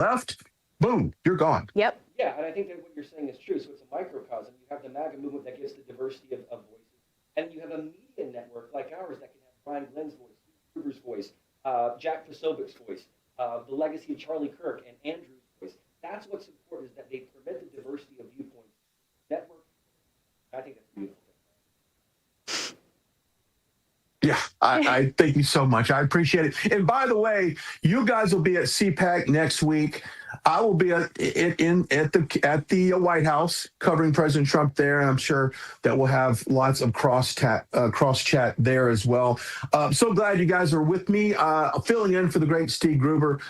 left, boom, you're gone. Yep. Yeah, and I think that what you're saying is true. So it's a microcosm. You have the MAGA movement that gives the diversity of voices, and you have a media network like ours that can have Brian Glenn's voice, Gruber's voice, Jack Posovic's voice, the legacy of Charlie Kirk and Andrew's voice. That's what's important, is that they permit the diversity of viewpoints. Network. I think that's a beautiful thing. Yeah, I thank you so much. I appreciate it. And by the way, you guys will be at CPAC next week. I will be at the White House covering President Trump there. And I'm sure that we'll have lots of cross chat there as well. So glad you guys are with me. Filling in for the great Steve Gruber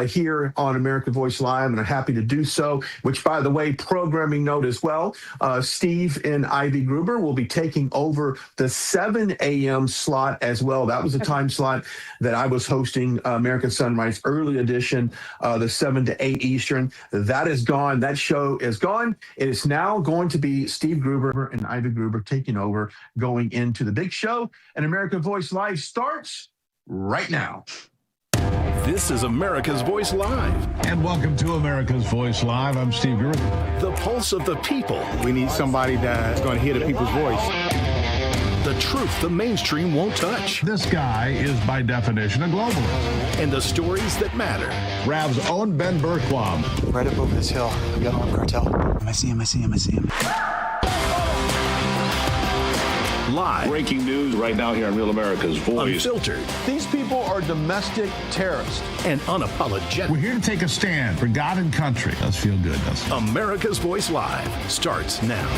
here on American Voice Live, and I'm happy to do so. Which, by the way, programming note as well. Steve and Ivy Gruber will be taking over the 7 a.m. slot as well. That was a time slot that I was hosting American Sunrise Early Edition, the 7 to 8 Eastern. That is gone. That show is gone. It is now going to be Steve Gruber and Ivy Gruber taking over, going into the big show. And American Voice Live starts right now. This is America's Voice Live. And welcome to America's Voice Live. I'm Steve Gruber. The pulse of the people. We need somebody that's going to hear the people's voice. The truth the mainstream won't touch. This guy is by definition a globalist. And the stories that matter. Rav's own Ben Berquam. Right up over this hill, we got an cartel. I see him. Live. Breaking news right now here on Real America's Voice. Unfiltered. These people are domestic terrorists. And unapologetic. We're here to take a stand for God and country. Let's feel good, doesn't it? America's Voice Live starts now.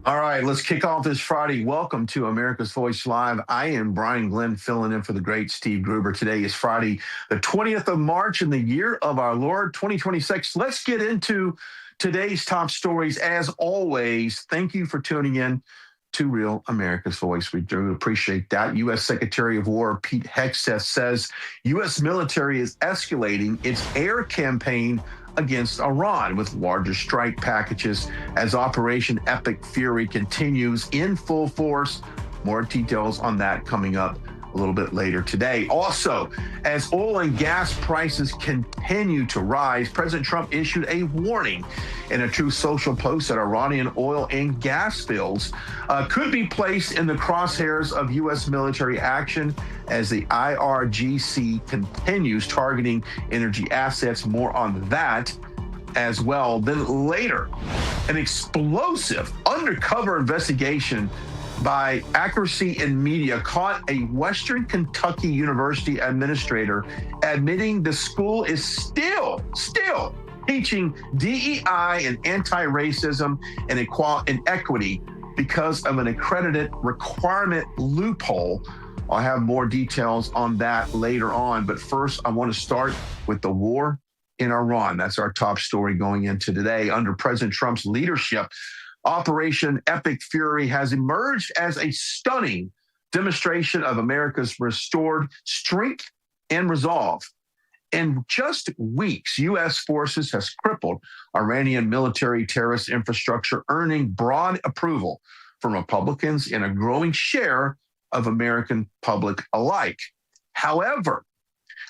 All right, let's kick off this Friday. Welcome to America's Voice Live. I am Brian Glenn, filling in for the great Steve Gruber. Today is Friday, the 20th of March in the year of our Lord, 2026. Let's get into today's top stories. As always, thank you for tuning in to Real America's Voice. We do appreciate that. U.S. Secretary of War Pete Hegseth says U.S. military is escalating its air campaign against Iran with larger strike packages as Operation Epic Fury continues in full force. More details on that coming up a little bit later today. Also, as oil and gas prices continue to rise, President Trump issued a warning in a Truth Social post that Iranian oil and gas fields could be placed in the crosshairs of U.S. military action as the IRGC continues targeting energy assets. More on that as well. Then later, an explosive undercover investigation by Accuracy in Media caught a Western Kentucky University administrator admitting the school is still teaching DEI and anti-racism and equity because of an accredited requirement loophole. I'll have more details on that later on. But first, I want to start with the war in Iran. That's our top story going into today. Under President Trump's leadership, Operation Epic Fury has emerged as a stunning demonstration of America's restored strength and resolve. In just weeks, U.S. forces has crippled Iranian military terrorist infrastructure, earning broad approval from Republicans and a growing share of American public alike. However,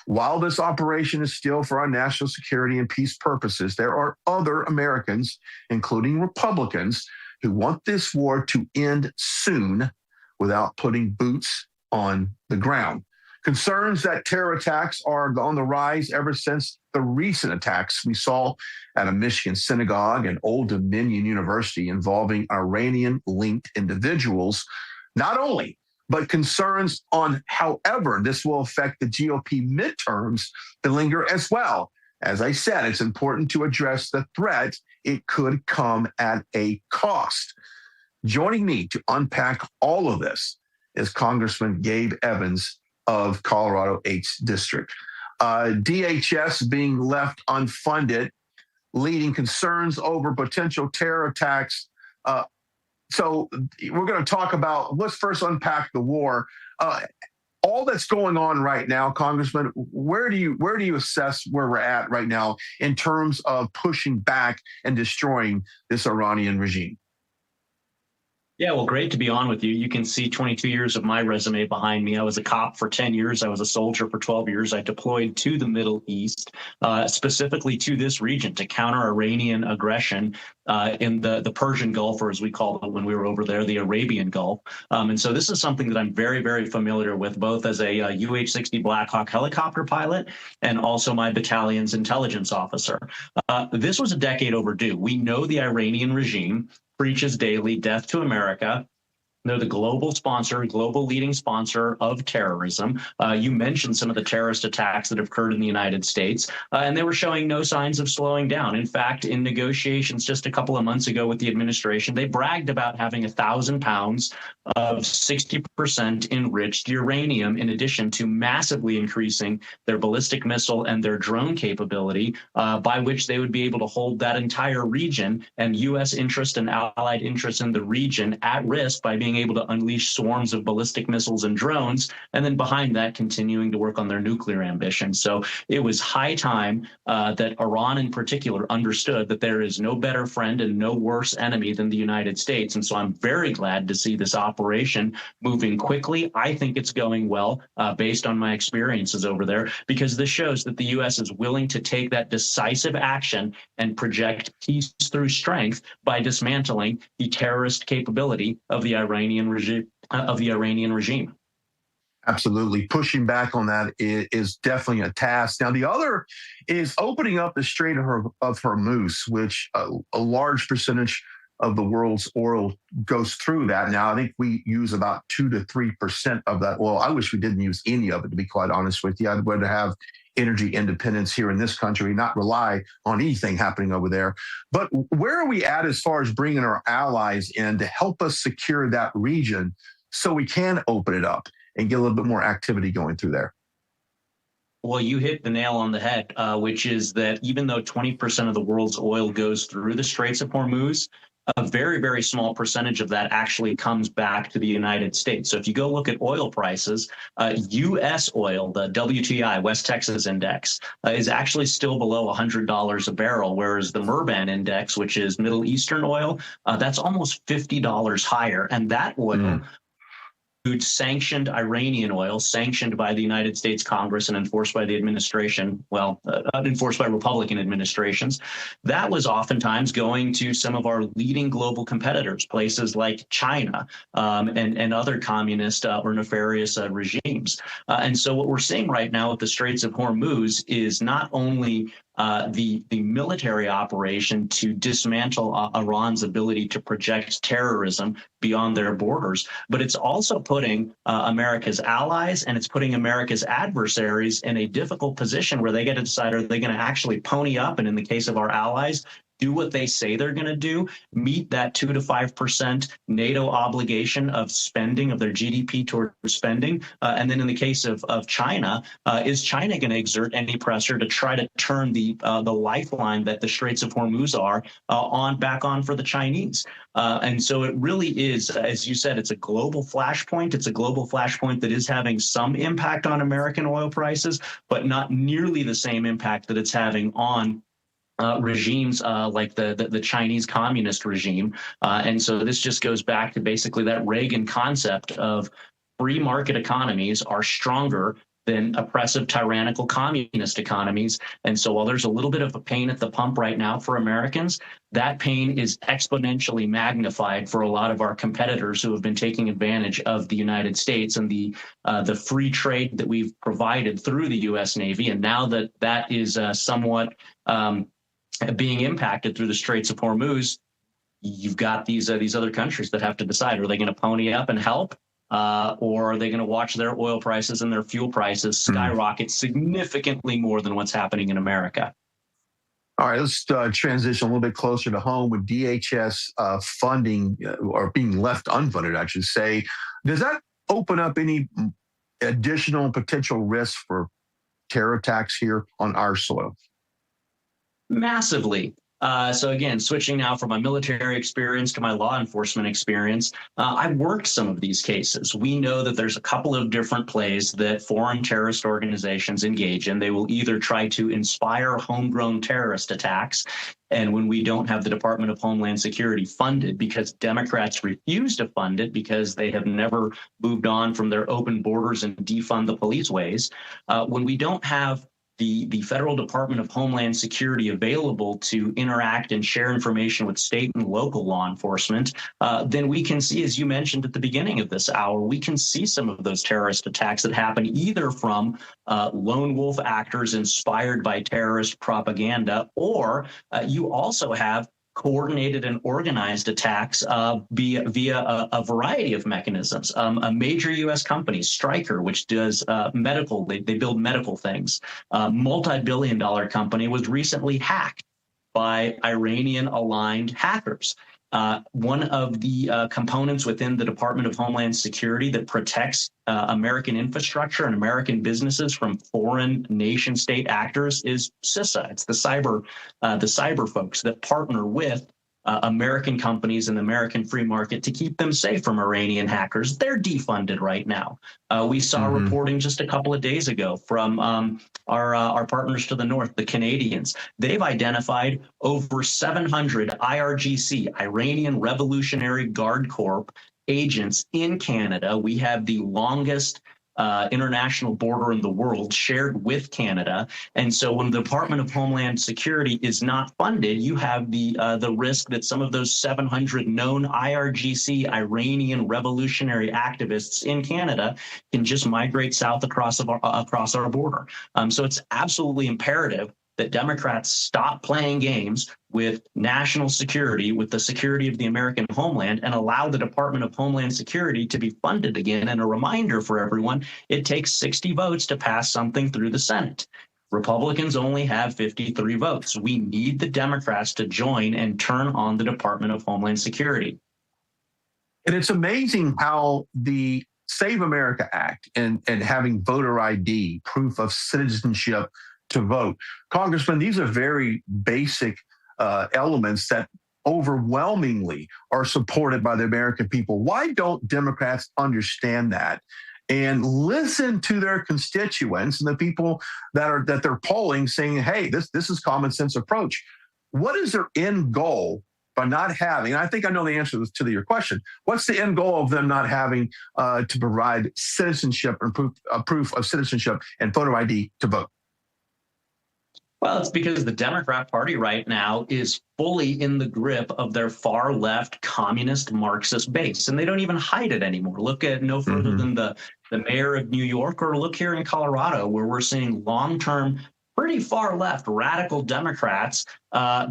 while this operation is still for our national security and peace purposes, there are other Americans, including Republicans, who want this war to end soon without putting boots on the ground. Concerns that terror attacks are on the rise ever since the recent attacks we saw at a Michigan synagogue and Old Dominion University involving Iranian-linked individuals, not only but concerns on however this will affect the GOP midterms that linger as well. As I said, it's important to address the threat. It could come at a cost. Joining me to unpack all of this is Congressman Gabe Evans of Colorado 8th District. DHS being left unfunded, leading concerns over potential terror attacks. So we're going to talk about, let's first unpack the war. All that's going on right now, Congressman, where do you assess where we're at right now in terms of pushing back and destroying this Iranian regime? Yeah, well, great to be on with you. You can see 22 years of my resume behind me. I was a cop for 10 years. I was a soldier for 12 years. I deployed to the Middle East, specifically to this region to counter Iranian aggression in the Persian Gulf, or as we called it when we were over there, the Arabian Gulf. And so this is something that I'm very, very familiar with, both as a UH-60 Black Hawk helicopter pilot and also my battalion's intelligence officer. This was a decade overdue. We know the Iranian regime preaches daily death to America. They're the global sponsor, global leading sponsor of terrorism. You mentioned some of the terrorist attacks that have occurred in the United States, and they were showing no signs of slowing down. In fact, in negotiations just a couple of months ago with the administration, they bragged about having 1,000 pounds of 60% enriched uranium, in addition to massively increasing their ballistic missile and their drone capability, by which they would be able to hold that entire region and U.S. interest and allied interest in the region at risk by being able to unleash swarms of ballistic missiles and drones, and then behind that continuing to work on their nuclear ambitions. So it was high time that Iran in particular understood that there is no better friend and no worse enemy than the United States. And so I'm very glad to see this operation moving quickly. I think it's going well based on my experiences over there, because this shows that the U.S. is willing to take that decisive action and project peace through strength by dismantling the terrorist capability of the Iranian regime. Absolutely. Pushing back on that is definitely a task. Now, the other is opening up the Strait of Hormuz, which a large percentage of the world's oil goes through that. Now, I think we use about 2 to 3% of that oil. I wish we didn't use any of it, to be quite honest with you. I'd rather have energy independence here in this country, not rely on anything happening over there. But where are we at as far as bringing our allies in to help us secure that region so we can open it up and get a little bit more activity going through there? Well, you hit the nail on the head, which is that even though 20% of the world's oil goes through the Straits of Hormuz, a very, very small percentage of that actually comes back to the United States. So if you go look at oil prices, U.S. oil, the WTI, West Texas Index, is actually still below $100 a barrel, whereas the Murban Index, which is Middle Eastern oil, that's almost $50 higher. And that oil includes sanctioned Iranian oil, sanctioned by the United States Congress and enforced by the administration, enforced by Republican administrations. That was oftentimes going to some of our leading global competitors, places like China and other communist or nefarious regimes. And so what we're seeing right now with the Straits of Hormuz is not only the military operation to dismantle Iran's ability to project terrorism beyond their borders, but it's also putting America's allies and it's putting America's adversaries in a difficult position where they get to decide, are they going to actually pony up, and in the case of our allies, do what they say they're going to do, meet that 2 to 5% NATO obligation of spending, of their GDP toward spending. And then in the case of China, is China going to exert any pressure to try to turn the lifeline that the Straits of Hormuz are back on for the Chinese? And so it really is, as you said, it's a global flashpoint. It's a global flashpoint that is having some impact on American oil prices, but not nearly the same impact that it's having on regimes like the Chinese communist regime. And so this just goes back to basically that Reagan concept of free market economies are stronger than oppressive, tyrannical communist economies. And so while there's a little bit of a pain at the pump right now for Americans, that pain is exponentially magnified for a lot of our competitors who have been taking advantage of the United States and the free trade that we've provided through the U.S. Navy. And now that is somewhat being impacted through the Straits of Hormuz, you've got these other countries that have to decide, are they going to pony up and help, or are they going to watch their oil prices and their fuel prices skyrocket significantly more than what's happening in America? All right, let's transition a little bit closer to home with DHS funding or being left unfunded, I should say. Does that open up any additional potential risks for terror attacks here on our soil? Massively. So again, switching now from my military experience to my law enforcement experience, I've worked some of these cases. We know that there's a couple of different plays that foreign terrorist organizations engage in. They will either try to inspire homegrown terrorist attacks And when we don't have the Department of Homeland Security funded because Democrats refuse to fund it because they have never moved on from their open borders and defund the police ways, when we don't have the federal Department of Homeland Security available to interact and share information with state and local law enforcement, then we can see, as you mentioned at the beginning of this hour, we can see some of those terrorist attacks that happen either from lone wolf actors inspired by terrorist propaganda, or you also have coordinated and organized attacks via a variety of mechanisms. A major U.S. company, Stryker, which does medical, they build medical things, multi-billion-dollar company, was recently hacked by Iranian-aligned hackers. One of the components within the Department of Homeland Security that protects American infrastructure and American businesses from foreign nation-state actors is CISA. It's the cyber folks that partner with American companies and the American free market to keep them safe from Iranian hackers. They're defunded right now. We saw reporting just a couple of days ago from our partners to the north, the Canadians. They've identified over 700 IRGC, Iranian Revolutionary Guard Corps, agents in Canada. We have the longest international border in the world shared with Canada. And so when the Department of Homeland Security is not funded, you have the risk that some of those 700 known IRGC, Iranian revolutionary activists in Canada, can just migrate south across our border. So it's absolutely imperative that Democrats stop playing games with national security, with the security of the American homeland, and allow the Department of Homeland Security to be funded again. And a reminder for everyone, it takes 60 votes to pass something through the Senate. Republicans only have 53 votes. We need the Democrats to join and turn on the Department of Homeland Security. And it's amazing how the Save America Act and having voter ID, proof of citizenship to vote. Congressman, these are very basic elements that overwhelmingly are supported by the American people. Why don't Democrats understand that and listen to their constituents and the people that they're polling, saying, "Hey, this is common sense approach"? What is their end goal by not having? And I think I know the answer to your question. What's the end goal of them not having to provide citizenship and proof of citizenship and photo ID to vote? Well, it's because the Democrat Party right now is fully in the grip of their far left communist Marxist base, and they don't even hide it anymore. Look at no further than the mayor of New York, or look here in Colorado, where we're seeing long-term, pretty far left radical Democrats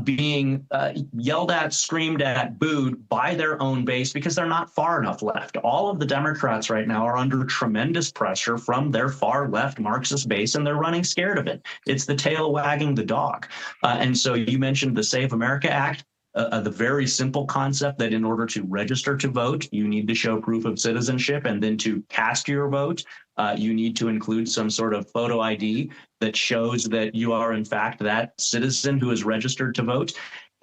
being yelled at, screamed at, booed by their own base because they're not far enough left. All of the Democrats right now are under tremendous pressure from their far left Marxist base, and they're running scared of it. It's the tail wagging the dog. And so you mentioned the Save America Act. The very simple concept that in order to register to vote, you need to show proof of citizenship, and then to cast your vote, you need to include some sort of photo ID that shows that you are, in fact, that citizen who is registered to vote.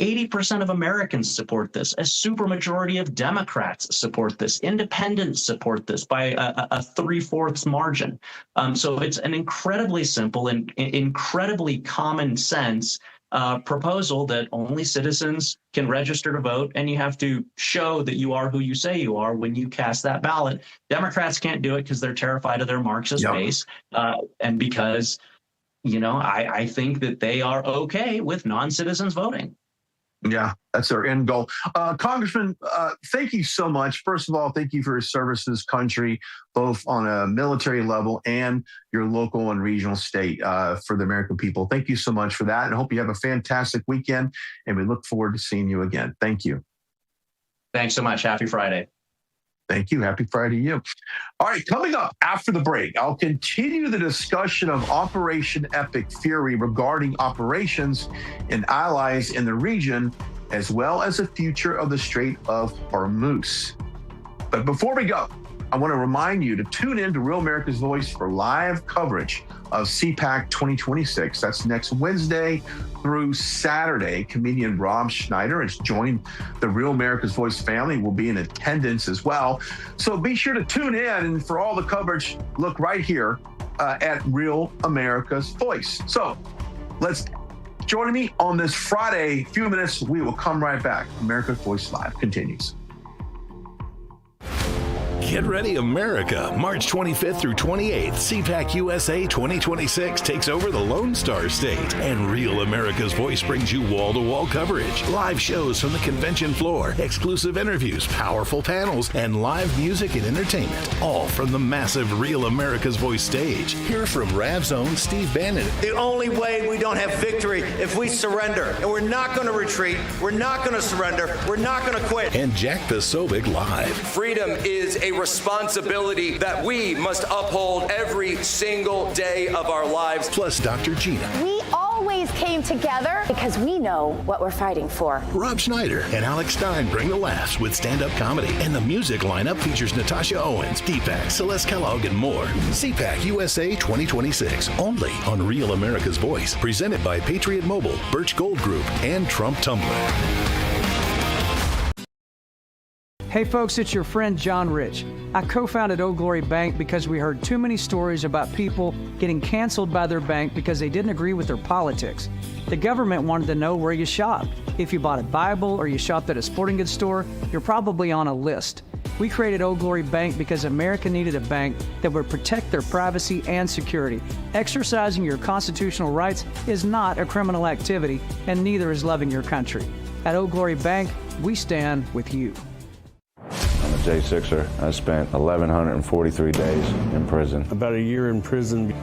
80% of Americans support this. A supermajority of Democrats support this. Independents support this by a 3/4 margin. So it's an incredibly simple and incredibly common sense proposal that only citizens can register to vote, and you have to show that you are who you say you are when you cast that ballot. Democrats can't do it because they're terrified of their Marxist base, and because, I think that they are okay with non-citizens voting. Yeah, that's their end goal. Congressman, thank you so much. First of all, thank you for your service to this country, both on a military level and your local and regional state for the American people. Thank you so much for that, and I hope you have a fantastic weekend, and we look forward to seeing you again. Thank you. Thanks so much. Happy Friday. Thank you. Happy Friday to you. All right, coming up after the break, I'll continue the discussion of Operation Epic Fury regarding operations and allies in the region, as well as the future of the Strait of Hormuz. But before we go, I want to remind you to tune in to Real America's Voice for live coverage of CPAC 2026. That's next Wednesday through Saturday. Comedian Rob Schneider has joined the Real America's Voice family, will be in attendance as well. So be sure to tune in, and for all the coverage, look right here at Real America's Voice. So let's joining me on this Friday. Few minutes, we will come right back. America's Voice Live continues. Get ready, America. March 25th through 28th, CPAC USA 2026 takes over the Lone Star State. And Real America's Voice brings you wall-to-wall coverage, live shows from the convention floor, exclusive interviews, powerful panels, and live music and entertainment. All from the massive Real America's Voice stage. Hear from Rav's own Steve Bannon. The only way we don't have victory if we surrender. And we're not going to retreat. We're not going to surrender. We're not going to quit. And Jack Posobiec live. Freedom is a responsibility that we must uphold every single day of our lives. Plus Dr. Gina. We always came together because we know what we're fighting for. Rob Schneider and Alex Stein bring the laughs with stand-up comedy. And the music lineup features Natasha Owens, Deepak, Celeste Kellogg, and more. CPAC USA 2026, only on Real America's Voice. Presented by Patriot Mobile, Birch Gold Group, and Trump Tumbler. Hey folks, it's your friend John Rich. I co-founded Old Glory Bank because we heard too many stories about people getting canceled by their bank because they didn't agree with their politics. The government wanted to know where you shopped. If you bought a Bible or you shopped at a sporting goods store, you're probably on a list. We created Old Glory Bank because America needed a bank that would protect their privacy and security. Exercising your constitutional rights is not a criminal activity, and neither is loving your country. At Old Glory Bank, we stand with you. I'm a J6er. I spent 1,143 days in prison. About a year in prison.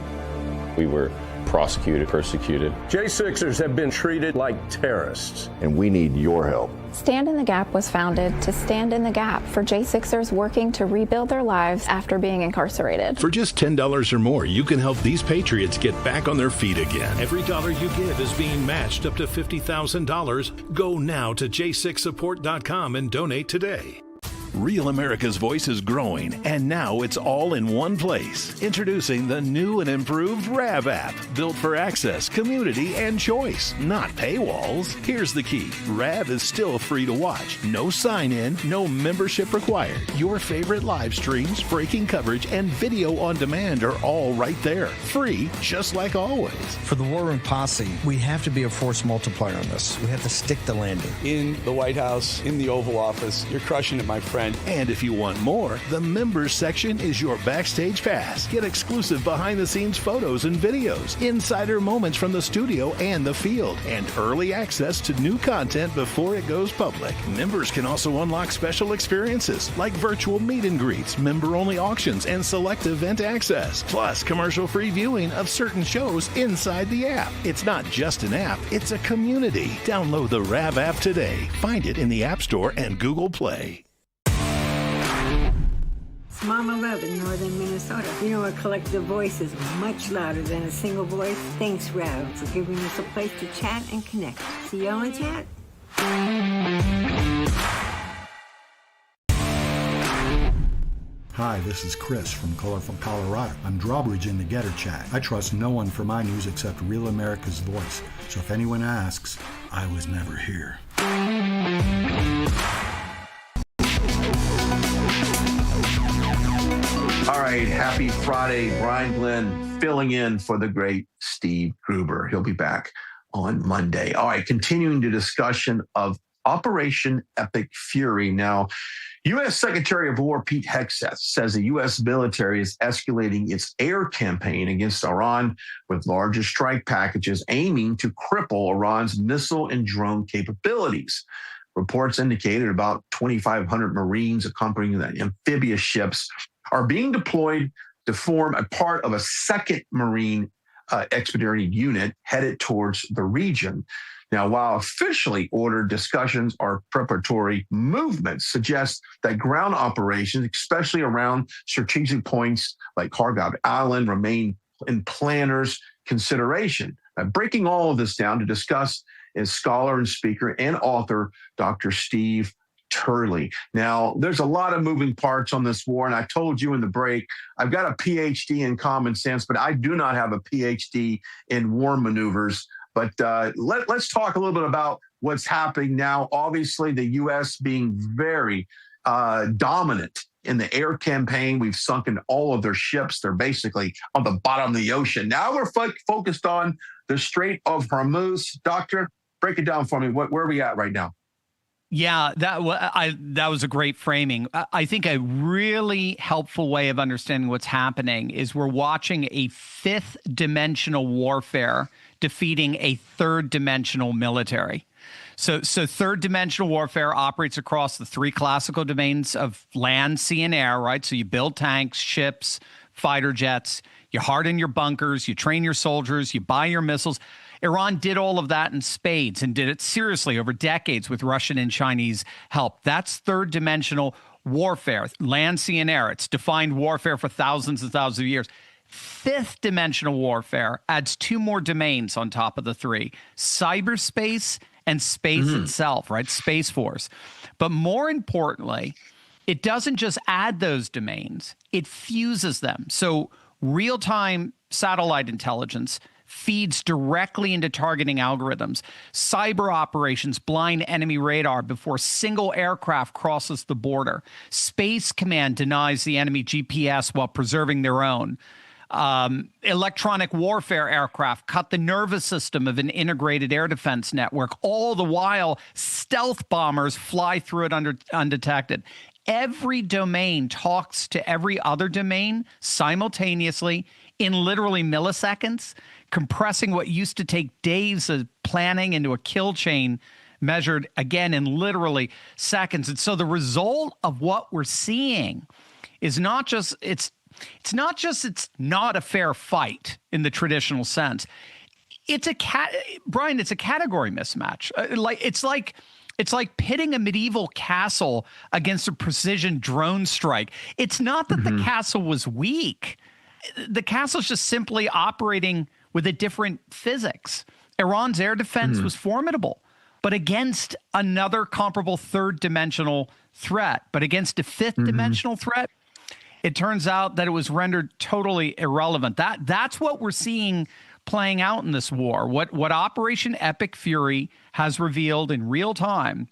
We were prosecuted, persecuted. J6ers have been treated like terrorists. And we need your help. Stand in the Gap was founded to stand in the gap for J6ers working to rebuild their lives after being incarcerated. For just $10 or more, you can help these patriots get back on their feet again. Every dollar you give is being matched up to $50,000. Go now to j6support.com and donate today. Real America's Voice is growing, and now it's all in one place. Introducing the new and improved RAV app, built for access, community, and choice, not paywalls. Here's the key. RAV is still free to watch. No sign-in, no membership required. Your favorite live streams, breaking coverage, and video on demand are all right there. Free, just like always. For the War Room Posse, we have to be a force multiplier on this. We have to stick the landing. In the White House, in the Oval Office, you're crushing it, my friend. And if you want more, the members section is your backstage pass. Get exclusive behind-the-scenes photos and videos, insider moments from the studio and the field, and early access to new content before it goes public. Members can also unlock special experiences like virtual meet and greets, member-only auctions, and select event access. Plus, commercial-free viewing of certain shows inside the app. It's not just an app, it's a community. Download the RAV app today. Find it in the App Store and Google Play. It's Mama Love in northern Minnesota. You know, a collective voice is much louder than a single voice. Thanks, Rav, for giving us a place to chat and connect. See y'all in chat. Hi, this is Chris from Colorful Colorado. I'm drawbridge in the Getter Chat. I trust no one for my news except Real America's Voice. So if anyone asks, I was never here. All right, happy Friday. Brian Glenn filling in for the great Steve Gruber. He'll be back on Monday. All right, continuing the discussion of Operation Epic Fury. Now, U.S. Secretary of War Pete Hegseth says the U.S. military is escalating its air campaign against Iran with larger strike packages aiming to cripple Iran's missile and drone capabilities. Reports indicated about 2,500 Marines accompanying the amphibious ships are being deployed to form a part of a second Marine expeditionary unit headed towards the region. Now, while officially ordered discussions or preparatory movements suggest that ground operations, especially around strategic points like Khargov Island, remain in planners' consideration. Now, breaking all of this down to discuss is scholar and speaker and author Dr. Steve Turley. Now, there's a lot of moving parts on this war, and I told you in the break, I've got a PhD in common sense, but I do not have a PhD in war maneuvers. But let's talk a little bit about what's happening now. Obviously, the U.S. being very dominant in the air campaign. We've sunken all of their ships. They're basically on the bottom of the ocean. Now we're focused on the Strait of Hormuz. Doctor, break it down for me. Where are we at right now? Yeah, that was a great framing. I think a really helpful way of understanding what's happening is we're watching a fifth dimensional warfare defeating a third dimensional military. So third dimensional warfare operates across the three classical domains of land, sea, and air, right? So you build tanks, ships, fighter jets, you harden your bunkers, you train your soldiers, you buy your missiles. Iran did all of that in spades and did it seriously over decades with Russian and Chinese help. That's third dimensional warfare, land, sea, and air. It's defined warfare for thousands and thousands of years. Fifth dimensional warfare adds two more domains on top of the three: cyberspace and space itself, right? Space Force. But more importantly, it doesn't just add those domains, it fuses them. So real-time satellite intelligence feeds directly into targeting algorithms. Cyber operations blind enemy radar before single aircraft crosses the border. Space Command denies the enemy GPS while preserving their own. Electronic warfare aircraft cut the nervous system of an integrated air defense network. All the while, stealth bombers fly through it undetected. Every domain talks to every other domain simultaneously in literally milliseconds, compressing what used to take days of planning into a kill chain measured again in literally seconds. And so the result of what we're seeing is not just it's not a fair fight in the traditional sense. It's a Brian, it's a category mismatch. It's like pitting a medieval castle against a precision drone strike. It's not that the castle was weak. The castle's just simply operating with a different physics. Iran's air defense was formidable, but against another comparable third dimensional threat. But against a fifth dimensional threat, it turns out that it was rendered totally irrelevant. That's what we're seeing playing out in this war. What Operation Epic Fury has revealed in real time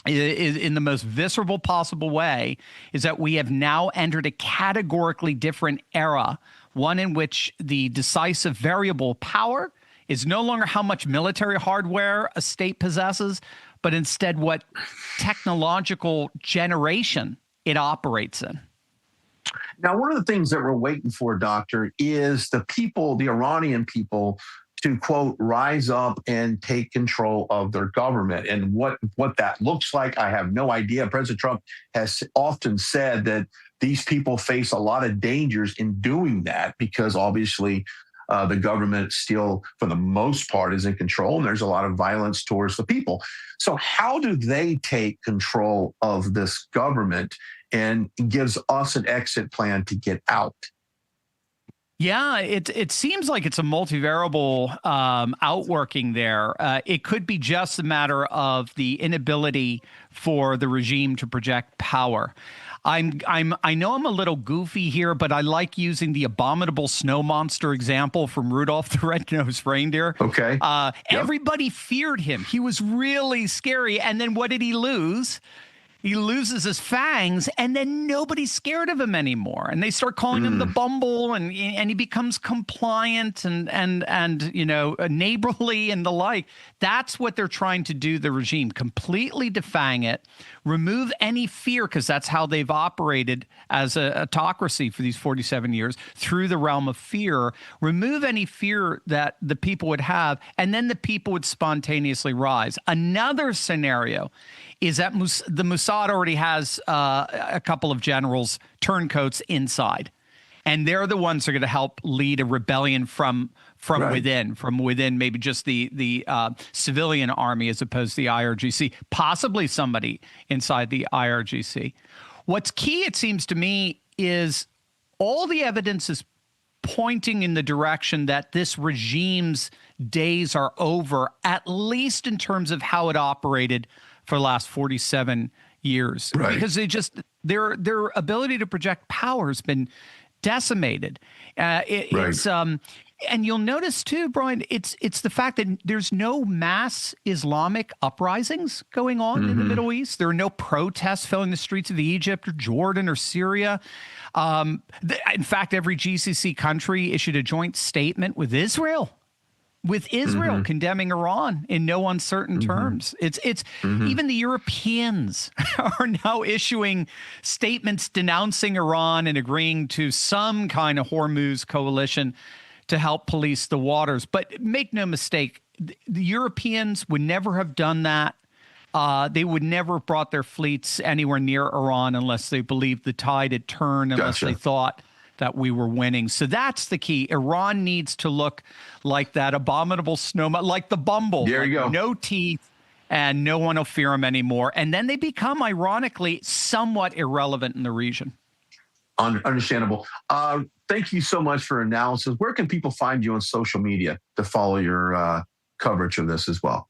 is in the most visceral possible way is that we have now entered a categorically different era, one in which the decisive variable power is no longer how much military hardware a state possesses, but instead what technological generation it operates in. Now, one of the things that we're waiting for, Doctor, is the Iranian people to, quote, rise up and take control of their government. And what that looks like, I have no idea. President Trump has often said that these people face a lot of dangers in doing that because obviously the government still, for the most part, is in control, and there's a lot of violence towards the people. So how do they take control of this government and gives us an exit plan to get out? Yeah, it seems like it's a multivariable outworking there. It could be just a matter of the inability for the regime to project power. I know I'm a little goofy here, but I like using the abominable snow monster example from Rudolph the Red-Nosed Reindeer. Okay. Everybody feared him. He was really scary. And then what did he lose? He loses his fangs, and then nobody's scared of him anymore. And they start calling him the Bumble, and he becomes compliant and neighborly and the like. That's what they're trying to do, the regime, completely defang it, remove any fear, because that's how they've operated as a autocracy for these 47 years, through the realm of fear, remove any fear that the people would have, and then the people would spontaneously rise. Another scenario is that the Mossad already has a couple of generals, turncoats inside. And they're the ones who are going to help lead a rebellion from within maybe just the civilian army as opposed to the IRGC, possibly somebody inside the IRGC. What's key, it seems to me, is all the evidence is pointing in the direction that this regime's days are over, at least in terms of how it operated for the last 47 years, right? Because their ability to project power has been decimated. It's and you'll notice too, Brian, it's the fact that there's no mass Islamic uprisings going on in the Middle East. There are no protests filling the streets of Egypt or Jordan or Syria. In fact, every GCC country issued a joint statement with Israel with Israel condemning Iran in no uncertain terms. It's even the Europeans are now issuing statements denouncing Iran and agreeing to some kind of Hormuz coalition to help police the waters. But make no mistake, the Europeans would never have done that. They would never have brought their fleets anywhere near Iran unless they believed the tide had turned, unless they thought that we were winning. So that's the key. Iran needs to look like that abominable snowman, like the Bumble. There you go. No teeth, and no one will fear them anymore. And then they become, ironically, somewhat irrelevant in the region. Understandable. Thank you so much for analysis. Where can people find you on social media to follow your coverage of this as well?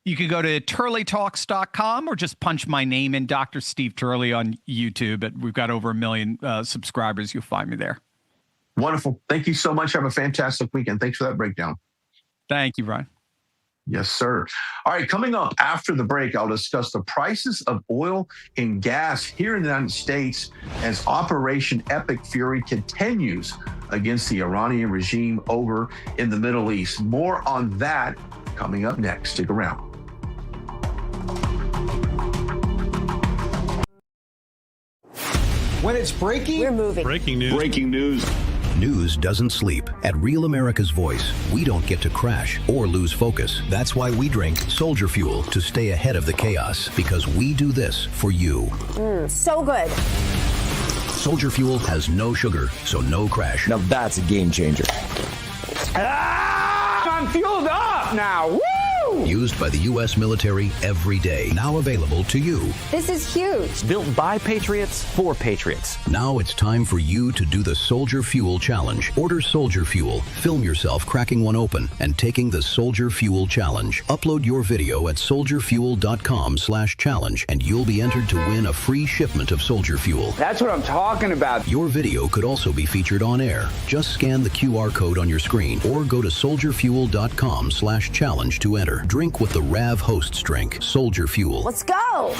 You can go to turleytalks.com or just punch my name in, Dr. Steve Turley, on YouTube. We've got over 1 million subscribers. You'll find me there. Wonderful. Thank you so much. Have a fantastic weekend. Thanks for that breakdown. Thank you, Brian. Yes, sir. All right, coming up after the break, I'll discuss the prices of oil and gas here in the United States as Operation Epic Fury continues against the Iranian regime over in the Middle East. More on that coming up next. Stick around. When it's breaking, we're moving. Breaking news. Breaking news. News doesn't sleep. At Real America's Voice, we don't get to crash or lose focus. That's why we drink Soldier Fuel to stay ahead of the chaos, because we do this for you. So good. Soldier Fuel has no sugar, so no crash. Now that's a game changer. I'm fueled up now. Woo! Used by the U.S. military every day. Now available to you. This is huge. Built by Patriots for Patriots. Now it's time for you to do the Soldier Fuel Challenge. Order Soldier Fuel, film yourself cracking one open, and taking the Soldier Fuel Challenge. Upload your video at soldierfuel.com/challenge, and you'll be entered to win a free shipment of Soldier Fuel. That's what I'm talking about. Your video could also be featured on air. Just scan the QR code on your screen or go to soldierfuel.com/challenge to enter. Drink what the RAV hosts drink. Soldier Fuel. Let's go.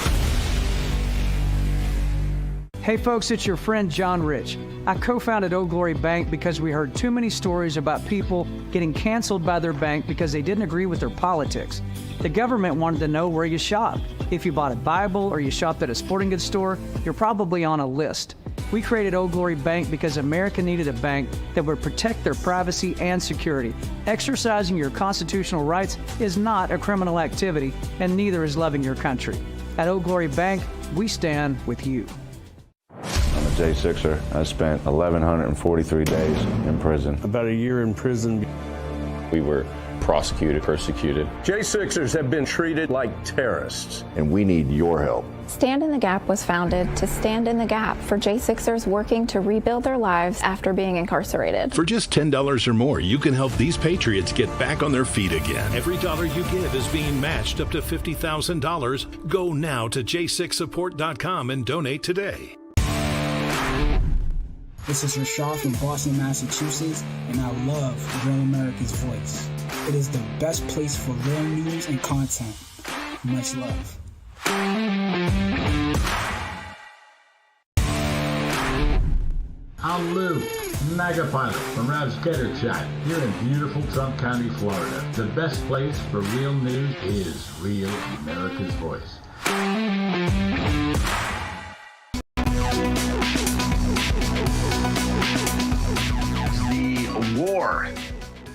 Hey folks, it's your friend John Rich. I co-founded Old Glory Bank because we heard too many stories about people getting canceled by their bank because they didn't agree with their politics. The government wanted to know where you shop. If you bought a Bible or you shopped at a sporting goods store, you're probably on a list. We created Old Glory Bank because America needed a bank that would protect their privacy and security. Exercising your constitutional rights is not a criminal activity, and neither is loving your country. At Old Glory Bank, we stand with you. I'm a J6er. I spent 1,143 days in prison. About a year in prison. We were prosecuted, persecuted. J6ers have been treated like terrorists. And we need your help. Stand in the Gap was founded to stand in the gap for J6ers working to rebuild their lives after being incarcerated. For just $10 or more, you can help these patriots get back on their feet again. Every dollar you give is being matched up to $50,000. Go now to j6support.com and donate today. This is Rashad from Boston, Massachusetts, and I love Real America's Voice. It is the best place for real news and content. Much love. I'm Lou, Mega Pilot from Rav's Gator Chat here in beautiful Trump County, Florida. The best place for real news is Real America's Voice. The war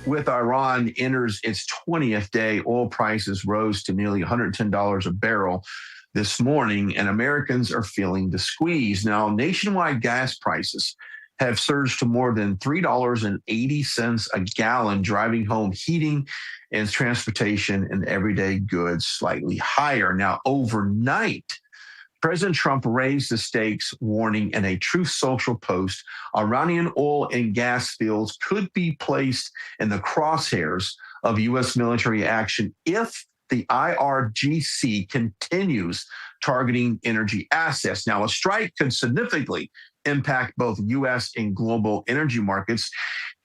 with Iran enters its 20th day. Oil prices rose to nearly $110 a barrel this morning, and Americans are feeling the squeeze. Now, nationwide gas prices have surged to more than $3.80 a gallon, driving home heating and transportation and everyday goods slightly higher. Now, overnight, President Trump raised the stakes, warning in a Truth Social post, Iranian oil and gas fields could be placed in the crosshairs of U.S. military action if the IRGC continues targeting energy assets. Now, a strike could significantly impact both U.S. and global energy markets.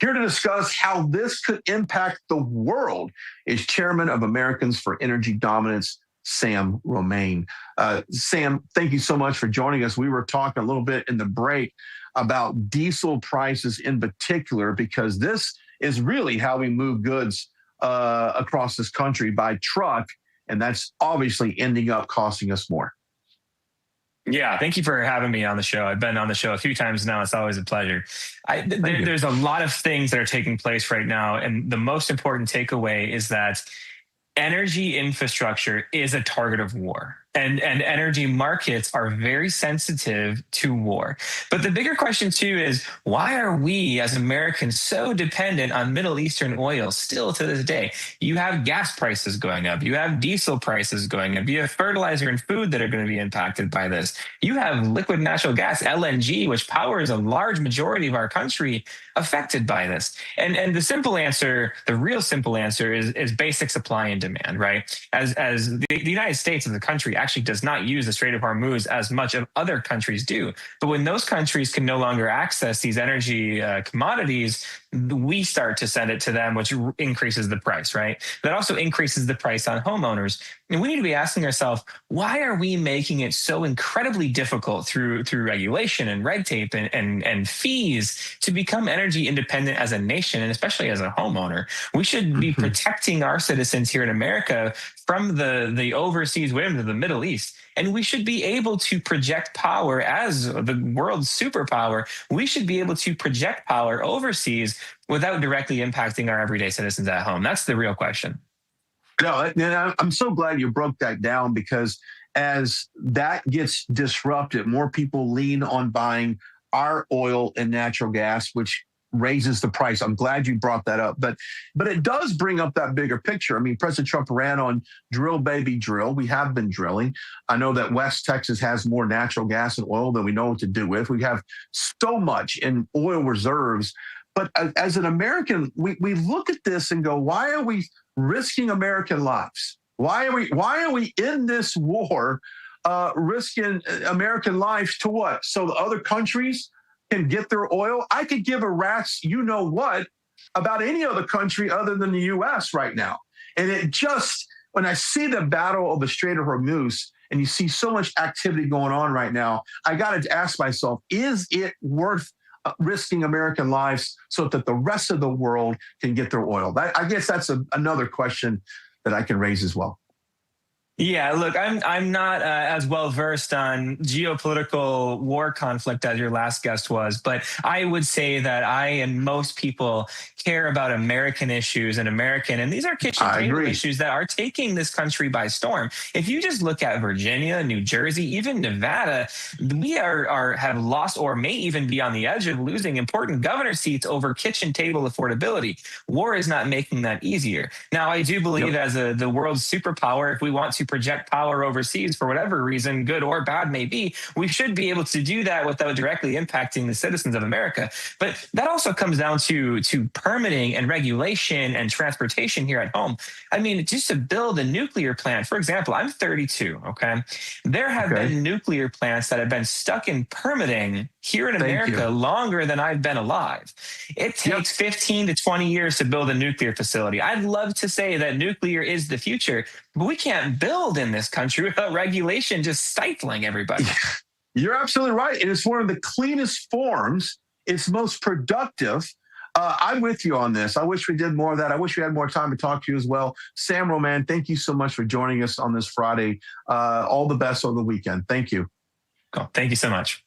Here to discuss how this could impact the world is Chairman of Americans for Energy Dominance, Sam Romaine. Sam, thank you so much for joining us. We were talking a little bit in the break about diesel prices in particular, because this is really how we move goods across this country by truck, and that's obviously ending up costing us more. Yeah, thank you for having me on the show. I've been on the show a few times now. It's always a pleasure. There's a lot of things that are taking place right now, and the most important takeaway is that energy infrastructure is a target of war. And energy markets are very sensitive to war. But the bigger question, too, is why are we as Americans so dependent on Middle Eastern oil still to this day? You have gas prices going up. You have diesel prices going up. You have fertilizer and food that are going to be impacted by this. You have liquid natural gas, LNG, which powers a large majority of our country, affected by this. And the simple answer, the real simple answer is basic supply and demand, right? As the United States as a country actually does not use the Strait of Hormuz as much as other countries do. But when those countries can no longer access these energy commodities, we start to send it to them, which increases the price, right? That also increases the price on homeowners. And we need to be asking ourselves, why are we making it so incredibly difficult through regulation and red tape and fees to become energy independent as a nation, and especially as a homeowner? We should be protecting our citizens here in America from the overseas whims of the Middle East. And we should be able to project power as the world's superpower. We should be able to project power overseas without directly impacting our everyday citizens at home. That's the real question. No, and I'm so glad you broke that down, because as that gets disrupted, more people lean on buying our oil and natural gas, which raises the price. I'm glad you brought that up, but it does bring up that bigger picture. I mean, President Trump ran on drill, baby, drill. We have been drilling. I know that West Texas has more natural gas and oil than we know what to do with. We have so much in oil reserves. But as an American, we look at this and go, why are we risking American lives? Why are we in this war, risking American lives to what? So the other countries can get their oil? I could give a rat's you-know-what about any other country other than the U.S. right now. And it just, when I see the battle of the Strait of Hormuz and you see so much activity going on right now, I got to ask myself, is it worth risking American lives so that the rest of the world can get their oil? I guess that's another question that I can raise as well. Yeah, look, I'm not as well versed on geopolitical war conflict as your last guest was, but I would say that I and most people care about American issues and these are kitchen table issues that are taking this country by storm. If you just look at Virginia, New Jersey, even Nevada, we have lost or may even be on the edge of losing important governor seats over kitchen table affordability. War is not making that easier. Now, I do believe as the world's superpower, if we want to project power overseas for whatever reason, good or bad may be, we should be able to do that without directly impacting the citizens of America. But that also comes down to permitting and regulation and transportation here at home. I mean, just to build a nuclear plant, for example, I'm 32, okay? There have been nuclear plants that have been stuck in permitting here in America longer than I've been alive. It takes 15 to 20 years to build a nuclear facility. I'd love to say that nuclear is the future, but we can't build in this country without regulation just stifling everybody. You're absolutely right. And it's one of the cleanest forms. It's most productive. I'm with you on this. I wish we did more of that. I wish we had more time to talk to you as well. Sam Roman, thank you so much for joining us on this Friday. All the best on the weekend. Thank you. Cool. Thank you so much.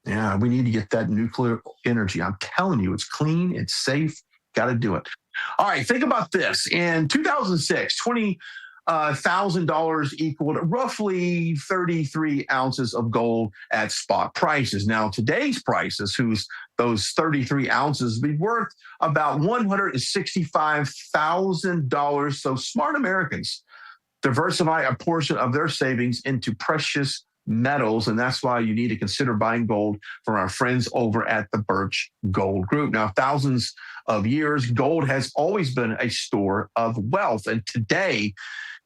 Yeah, we need to get that nuclear energy. I'm telling you, it's clean, it's safe. Got to do it. All right, think about this. In 2006, $20,000 equaled roughly 33 ounces of gold at spot prices. Now, today's prices, those 33 ounces be worth about $165,000. So smart Americans diversify a portion of their savings into precious metals, and that's why you need to consider buying gold from our friends over at the Birch Gold Group. Now, thousands of years, gold has always been a store of wealth, and today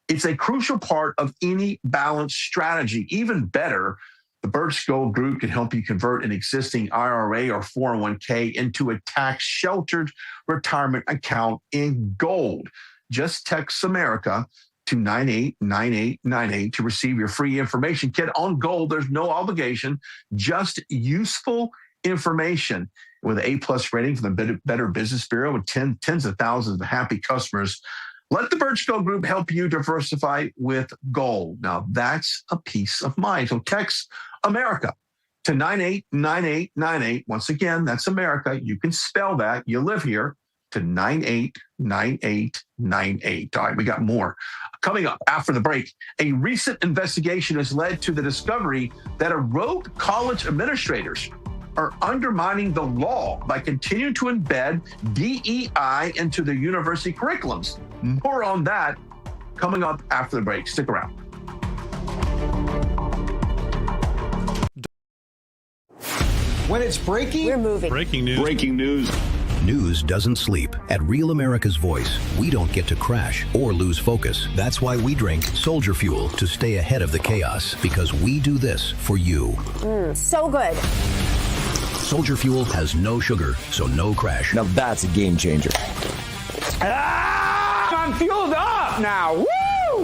it's a crucial part of any balanced strategy. Even better, the Birch Gold Group can help you convert an existing IRA or 401k into a tax-sheltered retirement account in gold. Just text America to 989898 to receive your free information kit on gold. There's no obligation, just useful information. with an A+ rating from the Better Business Bureau with tens of thousands of happy customers. Let the Birch Gold Group help you diversify with gold. Now, that's a peace of mind. So text America to 989898. Once again, that's America. You can spell that. You live here, to 989898. All right, we got more. Coming up after the break, a recent investigation has led to the discovery that a rogue college administrators are undermining the law by continuing to embed DEI into their university curriculums. More on that coming up after the break. Stick around. When it's breaking, we're moving. Breaking news. Breaking news. News doesn't sleep. At Real America's Voice, we don't get to crash or lose focus. That's why we drink Soldier Fuel to stay ahead of the chaos, because we do this for you. So good. Soldier Fuel has no sugar, so no crash. Now that's a game changer. I'm fueled up now. Woo!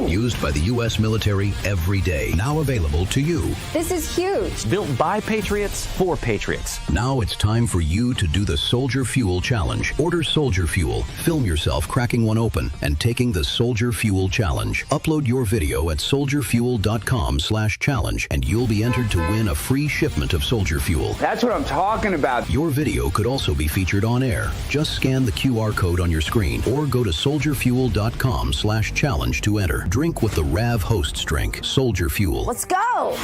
Used by the U.S. military every day. Now available to you. This is huge. Built by Patriots for Patriots. Now it's time for you to do the Soldier Fuel Challenge. Order Soldier Fuel, film yourself cracking one open, and taking the Soldier Fuel Challenge. Upload your video at soldierfuel.com/challenge, and you'll be entered to win a free shipment of Soldier Fuel. That's what I'm talking about. Your video could also be featured on air. Just scan the QR code on your screen or go to soldierfuel.com/challenge to enter. Drink what the RAV hosts drink. Soldier Fuel. Let's go.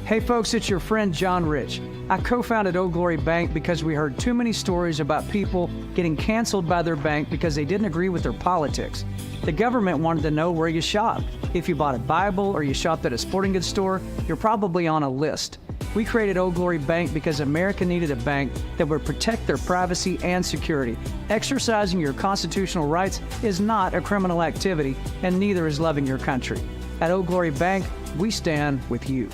Hey folks, it's your friend John Rich. I co-founded Old Glory Bank because we heard too many stories about people getting canceled by their bank because they didn't agree with their politics. The government wanted to know where you shop. If you bought a Bible or you shopped at a sporting goods store, you're probably on a list. We created Old Glory Bank because America needed a bank that would protect their privacy and security. Exercising your constitutional rights is not a criminal activity, and neither is loving your country. At Old Glory Bank, we stand with you.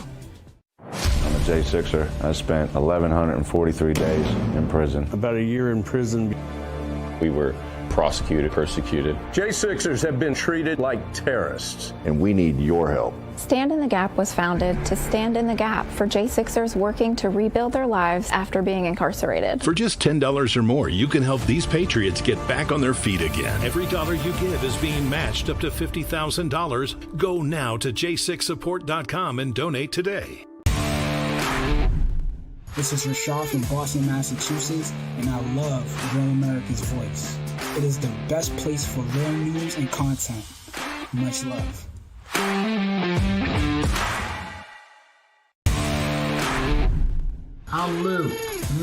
I'm a J6er. I spent 1,143 days in prison. About a year in prison. We were prosecuted, persecuted. J6ers have been treated like terrorists. And we need your help. Stand in the Gap was founded to stand in the gap for J6ers working to rebuild their lives after being incarcerated. For just $10 or more, you can help these patriots get back on their feet again. Every dollar you give is being matched up to $50,000. Go now to j6support.com and donate today. This is Rashad from Boston, Massachusetts, and I love Real America's Voice. It is the best place for real news and content. Much love. I'm Lou,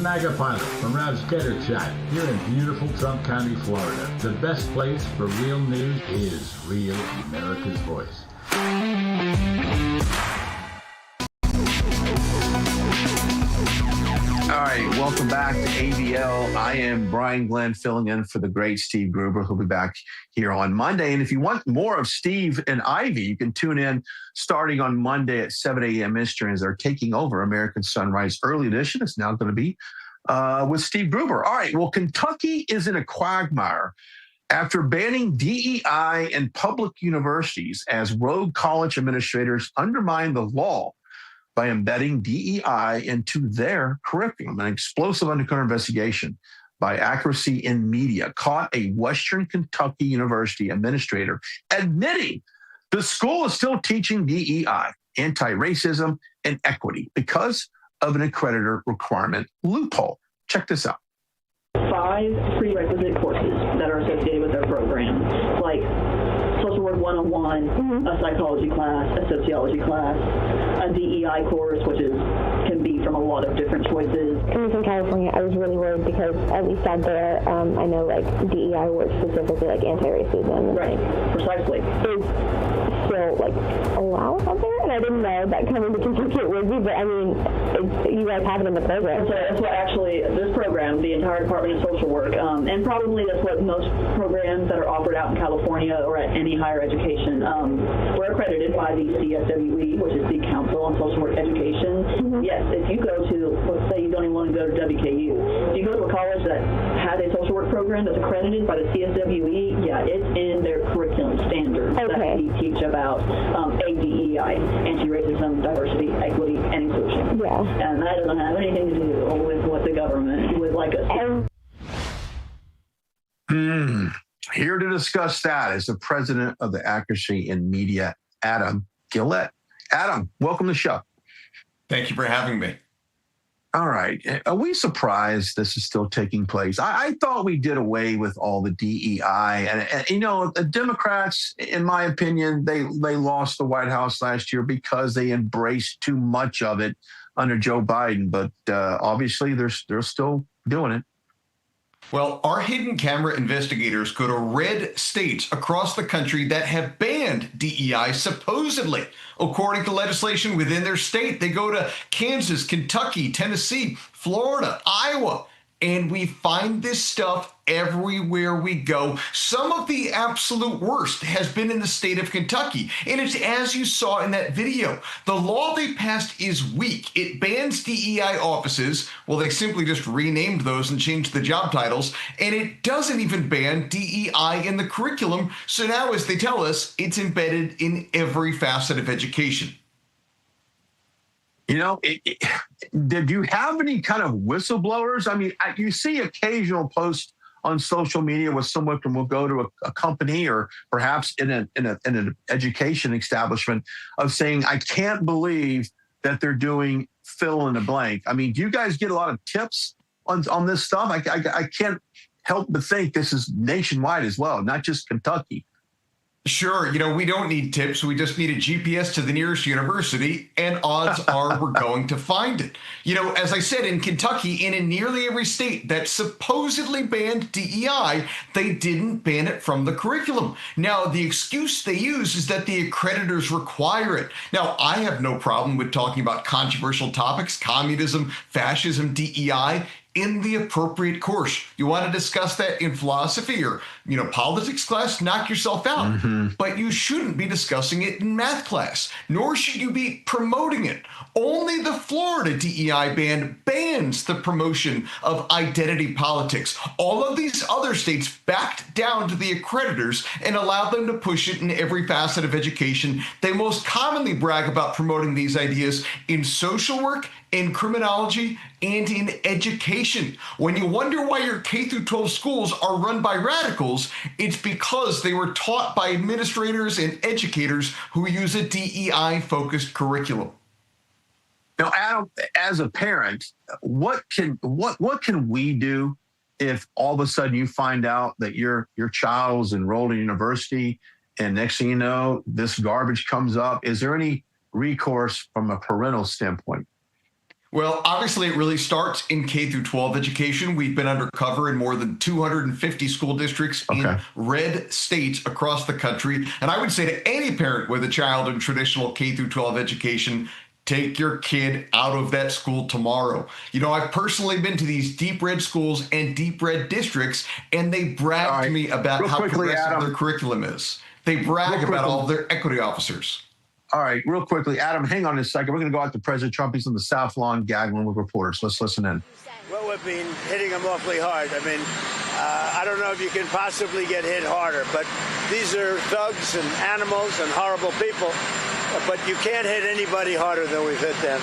MAGA pilot from Rav's Gator Chat here in beautiful Trump County, Florida. The best place for real news is Real America's Voice. All right, welcome back to AVL. I am Brian Glenn, filling in for the great Steve Gruber, who'll be back here on Monday. And if you want more of Steve and Ivy, you can tune in starting on Monday at 7 a.m. Eastern as they're taking over American Sunrise Early Edition. It's now going to be with Steve Gruber. All right, well, Kentucky is in a quagmire after banning DEI in public universities as rogue college administrators undermine the law by embedding DEI into their curriculum. An explosive undercover investigation by Accuracy in Media caught a Western Kentucky University administrator admitting the school is still teaching DEI, anti-racism, and equity because of an accreditor requirement loophole. Check this out. 5 prerequisite courses that are associated with their program, like Social Work 101, a psychology class, a sociology class, a DEI course, which can be from a lot of different choices. Coming from California, I was really worried because at least out there, I know like DEI works specifically like anti-racism. Right, precisely. Is still like allowed out there, and I didn't know that coming to Kentucky it would be, but I mean, you guys have it in the program. So that's what actually, this program, the entire Department of Social Work, and probably that's what most programs that are offered out in California or at any higher education, we're accredited by the CSWE, which is the Council on Social Work Education. Yes, if you go to, let's say you don't even want to go to WKU, if you go to a college that has a social work program that's accredited by the CSWE, yeah, it's in their curriculum standards that we teach about ADEI, anti-racism, diversity, equity, and inclusion. Yeah. And that doesn't have anything to do with what the government would like us to do. Here to discuss that is the president of the Accuracy in Media, Adam Gillette. Adam, welcome to the show. Thank you for having me. All right. Are we surprised this is still taking place? I thought we did away with all the DEI. And you know, the Democrats, in my opinion, they lost the White House last year because they embraced too much of it under Joe Biden. But obviously, they're still doing it. Well, our hidden camera investigators go to red states across the country that have banned DEI, supposedly. According to legislation within their state, they go to Kansas, Kentucky, Tennessee, Florida, Iowa, and we find this stuff everywhere we go. Some of the absolute worst has been in the state of Kentucky, and it's as you saw in that video. The law they passed is weak. It bans DEI offices. Well, they simply just renamed those and changed the job titles, and it doesn't even ban DEI in the curriculum. So now, as they tell us, it's embedded in every facet of education. You know, did you have any kind of whistleblowers? I mean, you see occasional posts on social media where someone will go to a company or perhaps in an education establishment of saying, I can't believe that they're doing fill in the blank. I mean, do you guys get a lot of tips on this stuff? I can't help but think this is nationwide as well, not just Kentucky. Sure. You know, we don't need tips. We just need a GPS to the nearest university, and odds are we're going to find it. You know, as I said, in Kentucky and in nearly every state that supposedly banned DEI, they didn't ban it from the curriculum. Now, the excuse they use is that the accreditors require it. Now, I have no problem with talking about controversial topics, communism, fascism, DEI, in the appropriate course. You want to discuss that in philosophy or, you know, politics class, knock yourself out. But you shouldn't be discussing it in math class, nor should you be promoting it. Only the Florida DEI ban bans the promotion of identity politics. All of these other states backed down to the accreditors and allowed them to push it in every facet of education. They most commonly brag about promoting these ideas in social work, in criminology, and in education. When you wonder why your K-12 schools are run by radicals, it's because they were taught by administrators and educators who use a DEI-focused curriculum. Now, Adam, as a parent, what can we do if all of a sudden you find out that your child is enrolled in university and next thing you know, this garbage comes up? Is there any recourse from a parental standpoint? Well, obviously, it really starts in K through 12 education. We've been undercover in more than 250 school districts in red states across the country. And I would say to any parent with a child in traditional K through 12 education, take your kid out of that school tomorrow. You know, I've personally been to these deep red schools and deep red districts, and they brag to me about how progressive their curriculum is. They brag about all of their equity officers. All right, real quickly, Adam, hang on a second. We're going to go out to President Trump. He's on the South Lawn gagging with reporters. Let's listen in. Well, we've been hitting them awfully hard. I mean, I don't know if you can possibly get hit harder, but these are thugs and animals and horrible people. But you can't hit anybody harder than we've hit them.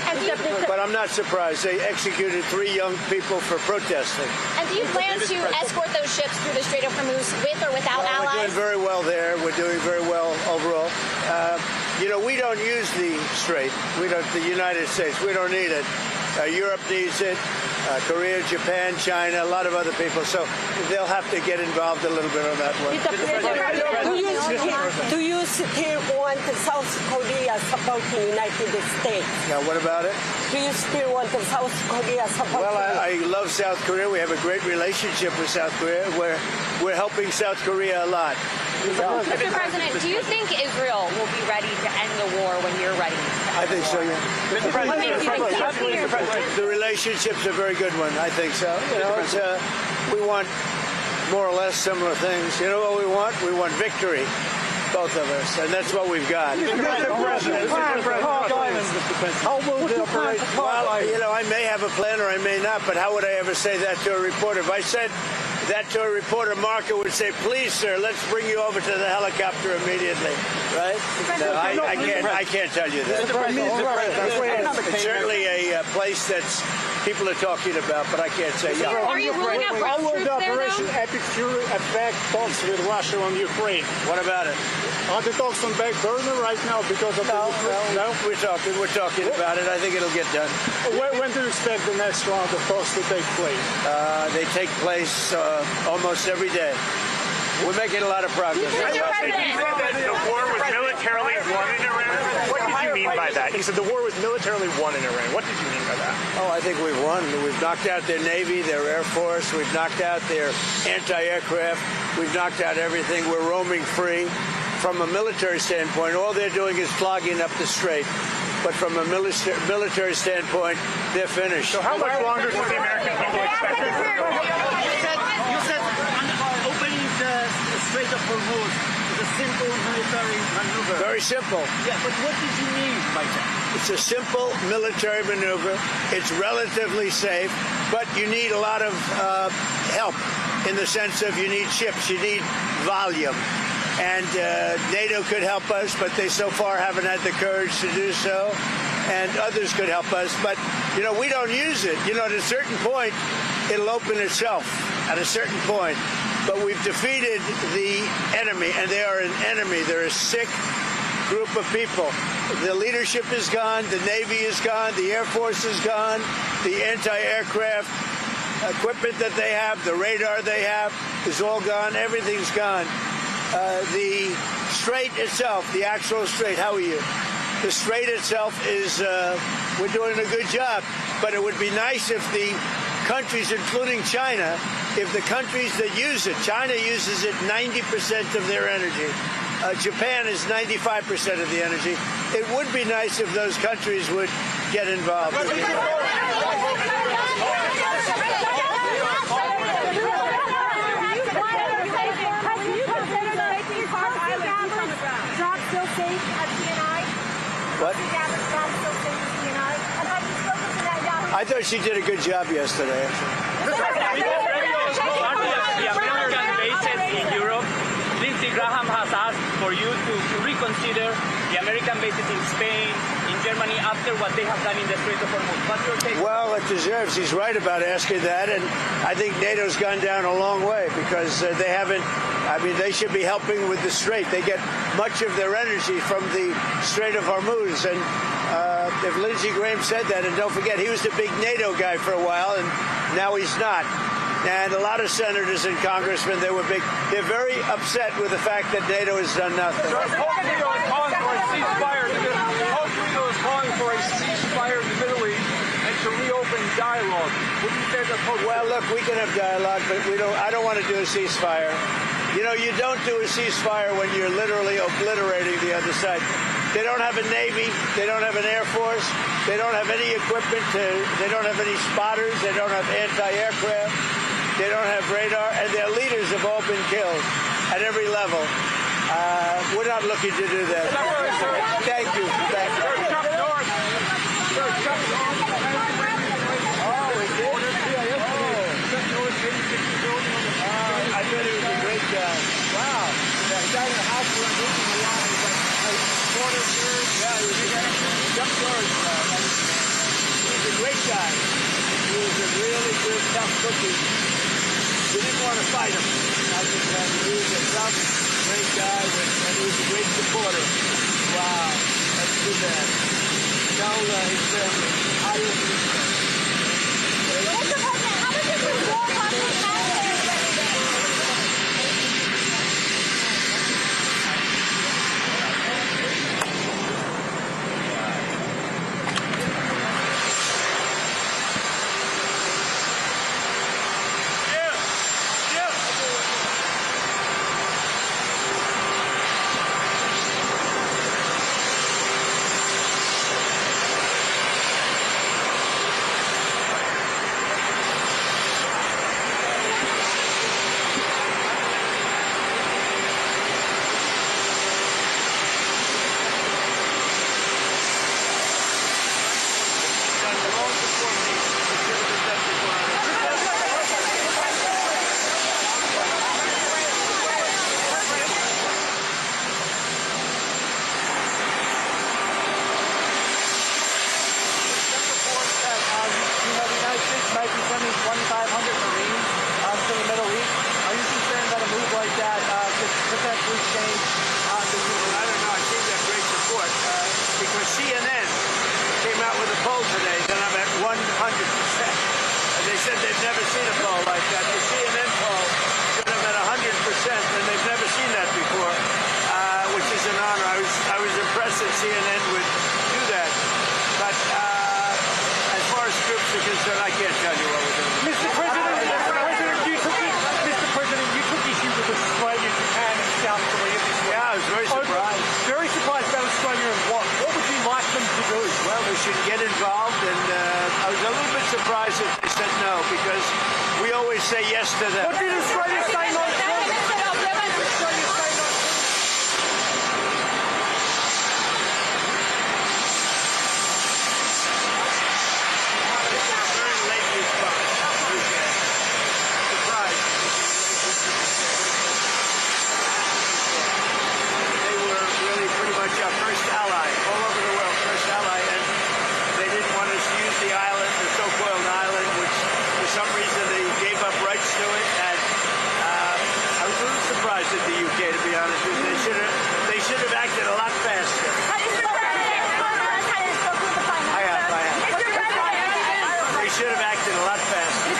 But I'm not surprised. They executed 3 young people for protesting. And do you plan to escort those ships through the Strait of Hormuz with or without allies? We're doing very well there. We're doing very well overall. You know, we don't use the Strait. The United States. We don't need it. Europe needs it. Korea, Japan, China, a lot of other people. So they'll have to get involved a little bit on that one. Do you still want South Korea supporting the United States? Now, what about it? Do you still want South Korea supporting? Well, I love South Korea. We have a great relationship with South Korea. We're helping South Korea a lot. Mr. President, do you think Israel will be ready to end the war when you're ready? I think so, yeah. Mr. President, the relationship's a very good one. I think so. You know, we want more or less similar things. You know what we want? We want victory, both of us, and that's what we've got. Mr. President, how will the operation? Well, you know, I may have a plan or I may not, but how would I ever say that to a reporter? If I said that to a reporter, Marco would say, please, sir, let's bring you over to the helicopter immediately, right? No, I can't tell you that. It's certainly a place that's people are talking about, but I can't say. Yeah. Are you ruling out How will the there, Operation Epic Fury affect talks with Russia on Ukraine? What about it? Are the talks on back burner right now because of No, no? We're talking about it. I think it'll get done. When do you expect the next round of talks to take place? They take place almost every day. We're making a lot of progress. Mr. President, the war was militarily won in Iran. What did you mean by that? He said the war was militarily won in Iran. What did you mean by that? Oh, I think we've won. We've knocked out their Navy, their Air Force. We've knocked out their anti-aircraft. We've knocked out everything. We're roaming free. From a military standpoint, all they're doing is clogging up the strait. But from a military standpoint, they're finished. So how much longer does the American people expect it? You said opening the Strait of Hormuz is a simple military maneuver. Very simple. Yeah, but what did you mean by that? It's a simple military maneuver. It's relatively safe, but you need a lot of help in the sense of you need ships, you need volume. And NATO could help us, but they so far haven't had the courage to do so. And others could help us, but, we don't use it. At a certain point, it'll open itself at a certain point. But we've defeated the enemy, and they are an enemy. They're a sick group of people. The leadership is gone. The Navy is gone. The Air Force is gone. The anti-aircraft equipment that they have, the radar they have is all gone. Everything's gone. The strait itself, the actual strait, how are you? The strait itself is, we're doing a good job, but it would be nice if the countries, including China, if the countries that use it, China uses it 90% of their energy. Japan is 95% of the energy. It would be nice if those countries would get involved. What? I thought she did a good job yesterday. The American bases in Europe, Lindsey Graham has asked for you to reconsider the American bases in Spain, in Germany, after what they have done in the Strait of Hormuz. What's your take? Well, it deserves. He's right about asking that, and I think NATO's gone down a long way because they haven't. They should be helping with the Strait. They get much of their energy from the Strait of Hormuz, and if Lindsey Graham said that, and don't forget, he was the big NATO guy for a while, and now he's not. And a lot of senators and congressmen, they're very upset with the fact that NATO has done nothing. Pompeo is calling for a ceasefire in the Middle East and to reopen dialogue. Would you say that's hopeful? Well, look, we can have dialogue, but I don't want to do a ceasefire. You don't do a ceasefire when you're literally obliterating the other side. They don't have a Navy. They don't have an Air Force. They don't have any equipment. They don't have any spotters. They don't have anti-aircraft. They don't have radar. And their leaders have all been killed at every level. We're not looking to do that. Thank you. I bet he was a great guy. Wow. That guy in the house was looking a lot. He was like quarter third. Yeah, he was a jump guard. He was a great guy. He was a really good, tough cookie. We didn't want to fight him. He was a tough, great guy, and he was a great supporter. Wow. That's too bad. Tell his family, I will be there. Mr. President, how does this withdrawal process happen? CNN would do that. But as far as troops are concerned, I can't tell you what we're doing. Mr. President, you took issue with Australia, Japan, and South Korea this week. Yeah, I was very surprised. Very surprised about Australia and what? What would you like them to do? Well, they should get involved, and I was a little bit surprised that they said no, because we always say yes to them. What did Australia say no to? Our first ally, all over the world, first ally, and they didn't want us to use the island, the so-called island, which for some reason they gave up rights to it, and I was a little surprised at the UK, to be honest with you. They should have acted a lot faster. I have. They should have acted a lot faster.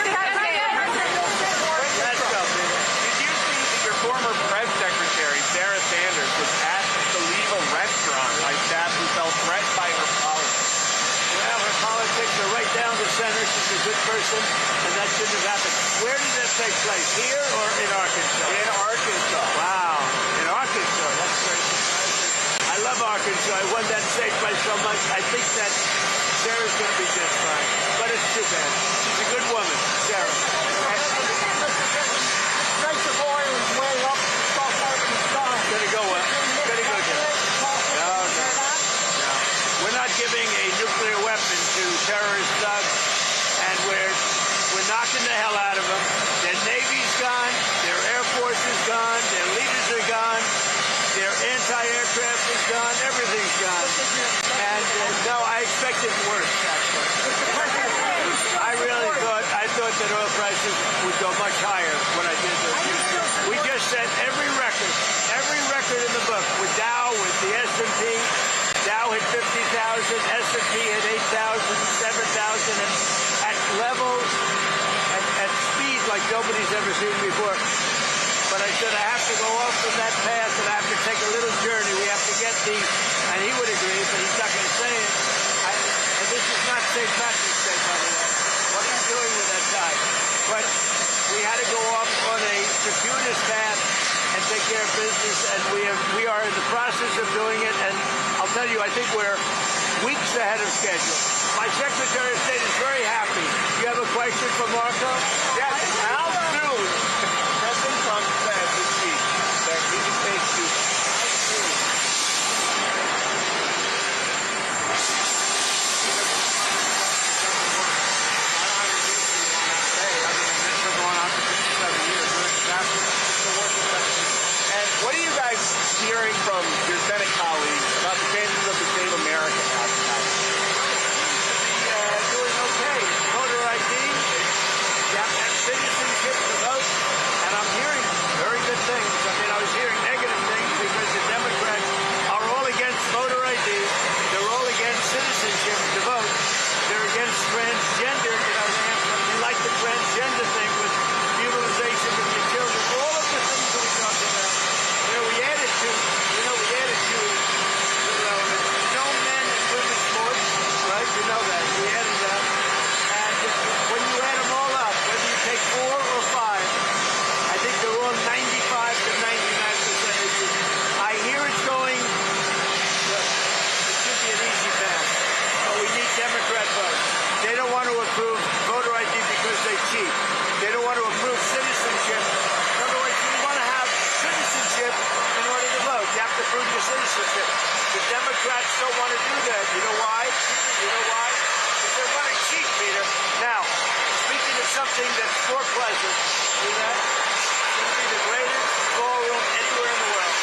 Let's go, baby. Did you see that your former press secretary, Sarah Sanders, was asked to leave a restaurant by staff who felt threatened by her politics? Well, her politics are right down the center. She's a good person, and that shouldn't have happened. Where did that take place? Here or in Arkansas? In Arkansas. Wow. In Arkansas. That's very surprising. I love Arkansas. I won that state by so much. I think that Sarah's going to be just fine. But it's too bad. She's a good woman, Sarah. The price of oil is way up. Gonna go up. Gonna go down. No. We're not giving a nuclear weapon to terrorist thugs, and we're knocking the hell out of them. Their Navy's gone, their Air Force is gone, their leaders are gone, their anti-aircraft is gone, everything's gone. And no, I expected worse, actually. I thought that oil prices would go much higher when I did this. We just set every record in the book with Dow, with the S&P. Dow hit 50,000, S&P hit 8,000, 7,000, and at levels, at speed like nobody's ever seen before. But I said I have to go off from that path, and I have to take a little journey. We have to get and he would agree, but he's not going to say it. And this is not St. Patrick's Day, by the way. What are you doing with that tie? But we had to go off on a circuitous path and take care of business, and we are in the process of doing it, and I'll tell you, I think we're weeks ahead of schedule. My Secretary of State is very happy. You have a question for Marco? Yes. How soon President Trump said this week that he would take Cuba? And what are you guys hearing from your Senate colleagues about the chances of the Save America Act? Doing okay. Voter ID, you have to have citizenship to vote, and I'm hearing very good things. I mean, I was hearing negative things because the Democrats are all against voter ID. They're all against citizenship to vote. They're against transgender. They like the transgender thing with utilization of your children. All of the things that we talked about. We added to no men and women sports, right? You know that. We added that. And when you add them all up, whether you take 4 or 5, I think they're all 95 to 99%. I hear it's going, it should be an easy path. But we need Democrat votes. They don't want to approve voter ID because they cheat. They don't want to approve citizenship. In other words, we want to have citizenship in order to vote. You have to prove your citizenship. The Democrats don't want to do that. You know why? Because they want to cheat, Peter. Now, speaking of something that's more pleasant, see that? It's going to be the greatest ballroom anywhere in the world.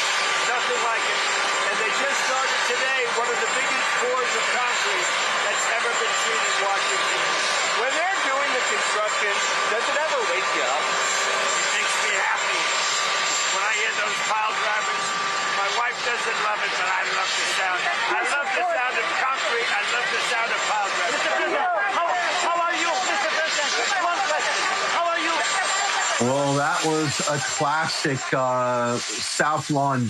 Nothing like it. And they just started today one of the biggest pours of concrete that's ever been seen in Washington. When they're doing the construction, does it ever wake you up? It makes me happy. When I hear those pile drivers, my wife doesn't love it, but I love the sound. I love the sound of concrete. I love the sound of pile drivers. Mr. President, how are you, Mr. President? One question. How are you? Well, that was a classic South Lawn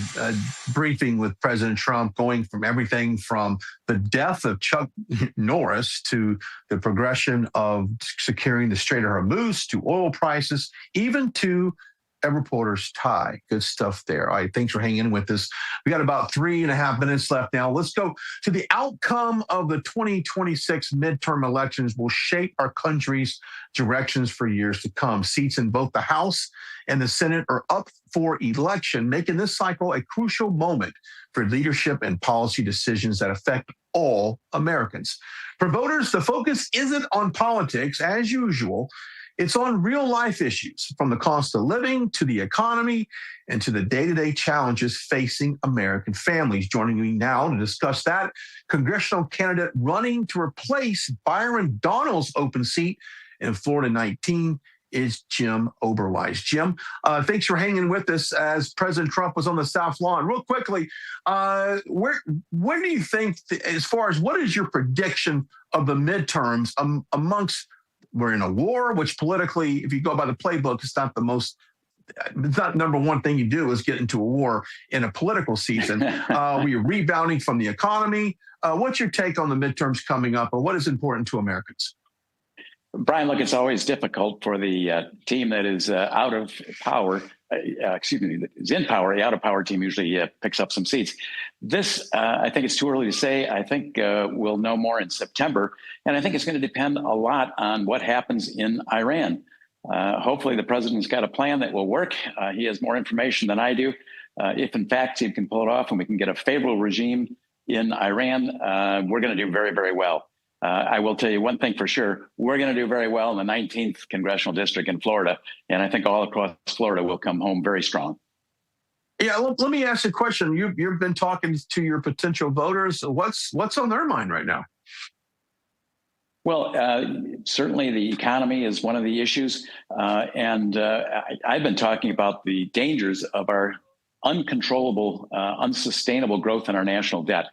briefing with President Trump, going from everything from the death of Chuck Norris to the progression of securing the Strait of Hormuz to oil prices, even to a reporter's tie. Good stuff there. All right, thanks for hanging with us. We got about 3.5 minutes left now. Let's go to the outcome of the 2026 midterm elections will shape our country's directions for years to come. Seats in both the House and the Senate are up for election, making this cycle a crucial moment for leadership and policy decisions that affect all Americans. For voters, the focus isn't on politics as usual. It's on real life issues, from the cost of living to the economy and to the day-to-day challenges facing American families. Joining me now to discuss that, congressional candidate running to replace Byron Donald's open seat in Florida 19 is Jim Oberweis. Jim, thanks for hanging with us as President Trump was on the South Lawn. Real quickly, where do you think, as far as what is your prediction of the midterms amongst, we're in a war, which politically, if you go by the playbook, it's not number one thing you do is get into a war in a political season. We're rebounding from the economy. What's your take on the midterms coming up, or what is important to Americans? Brian, look, it's always difficult for the team that is out of power, that is in power. The out of power team usually picks up some seats. This, I think it's too early to say. I think we'll know more in September. And I think it's going to depend a lot on what happens in Iran. Hopefully the president's got a plan that will work. He has more information than I do. If in fact he can pull it off and we can get a favorable regime in Iran, we're going to do very, very well. I will tell you one thing for sure. We're going to do very well in the 19th congressional district in Florida. And I think all across Florida will come home very strong. Yeah, let me ask you a question. You've been talking to your potential voters. What's on their mind right now? Well, certainly the economy is one of the issues. I've been talking about the dangers of our uncontrollable, unsustainable growth in our national debt.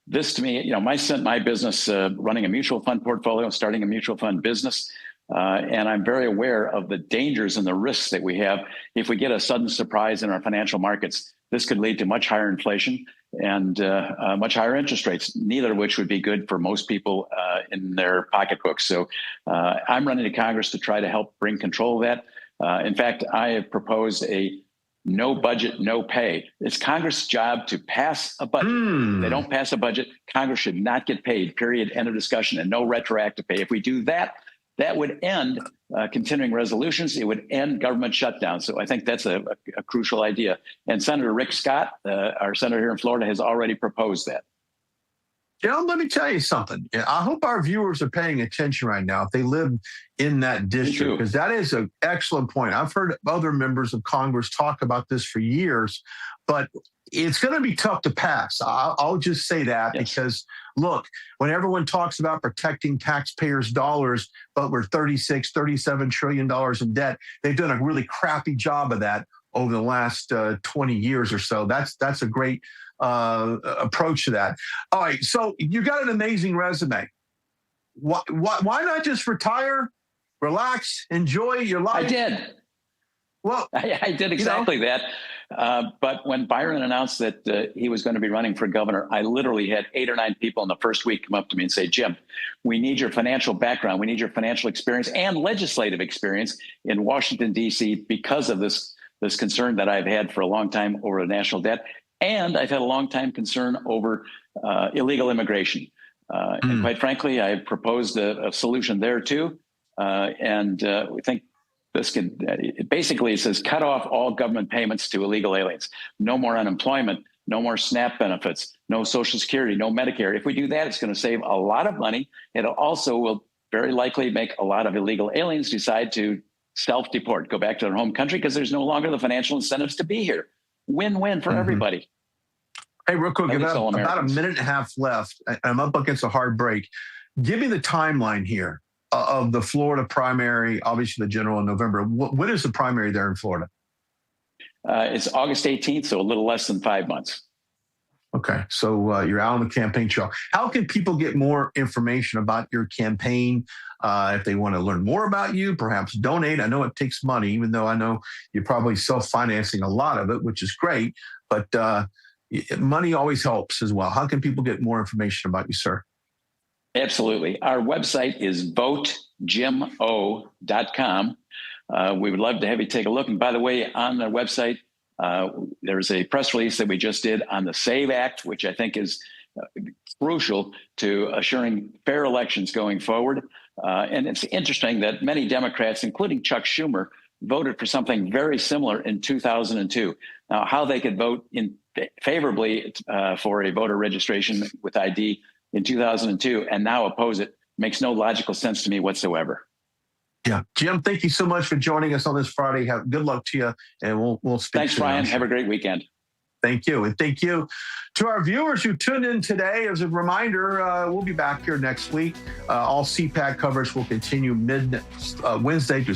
This, to me, my business, running a mutual fund portfolio, starting a mutual fund business, and I'm very aware of the dangers and the risks that we have. If we get a sudden surprise in our financial markets, this could lead to much higher inflation and much higher interest rates, neither of which would be good for most people in their pocketbooks. So I'm running to Congress to try to help bring control of that. In fact, I have proposed a no budget, no pay. It's Congress' job to pass a budget. If they don't pass a budget, Congress should not get paid, period, end of discussion, and no retroactive pay. If we do that, that would end continuing resolutions. It would end government shutdown. So I think that's a crucial idea. And Senator Rick Scott, our senator here in Florida, has already proposed that. John, let me tell you something. I hope our viewers are paying attention right now if they live in that district, because that is an excellent point. I've heard other members of Congress talk about this for years, but it's going to be tough to pass. I'll just say that because, look, when everyone talks about protecting taxpayers' dollars, but we're $37 trillion in debt, they've done a really crappy job of that over the last 20 years or so. That's a great approach to that. All right, so you got an amazing resume. Why not just retire, relax, enjoy your life? I did. Well, I did exactly that. But when Byron announced that he was going to be running for governor, I literally had 8 or 9 people in the first week come up to me and say, Jim, we need your financial background. We need your financial experience and legislative experience in Washington, D.C. because of this concern that I've had for a long time over the national debt. And I've had a long time concern over illegal immigration. And quite frankly, I proposed a solution there too. We think this can, it says cut off all government payments to illegal aliens. No more unemployment, no more SNAP benefits, no Social Security, no Medicare. If we do that, it's going to save a lot of money. It also will very likely make a lot of illegal aliens decide to self-deport, go back to their home country because there's no longer the financial incentives to be here. Win-win for everybody. Hey, real quick, about a minute and a half left. I'm up against a hard break. Give me the timeline here of the Florida primary, obviously the general in November. When is the primary there in Florida? It's August 18th, so a little less than 5 months. Okay, so you're out on the campaign trail. How can people get more information about your campaign if they want to learn more about you, perhaps donate? I know it takes money, even though I know you're probably self-financing a lot of it, which is great, but money always helps as well. How can people get more information about you, sir? Absolutely. Our website is votejimo.com. We would love to have you take a look. And by the way, on the website, there's a press release that we just did on the SAVE Act, which I think is crucial to assuring fair elections going forward. And it's interesting that many Democrats, including Chuck Schumer, voted for something very similar in 2002. Now, how they could vote favorably for a voter registration with ID in 2002 and now oppose it makes no logical sense to me whatsoever. Yeah. Jim, thank you so much for joining us on this Friday. Have good luck to you, and we'll speak Thanks, soon. Ryan. Have a great weekend. Thank you. And thank you to our viewers who tuned in today. As a reminder, we'll be back here next week. All CPAC coverage will continue Wednesday through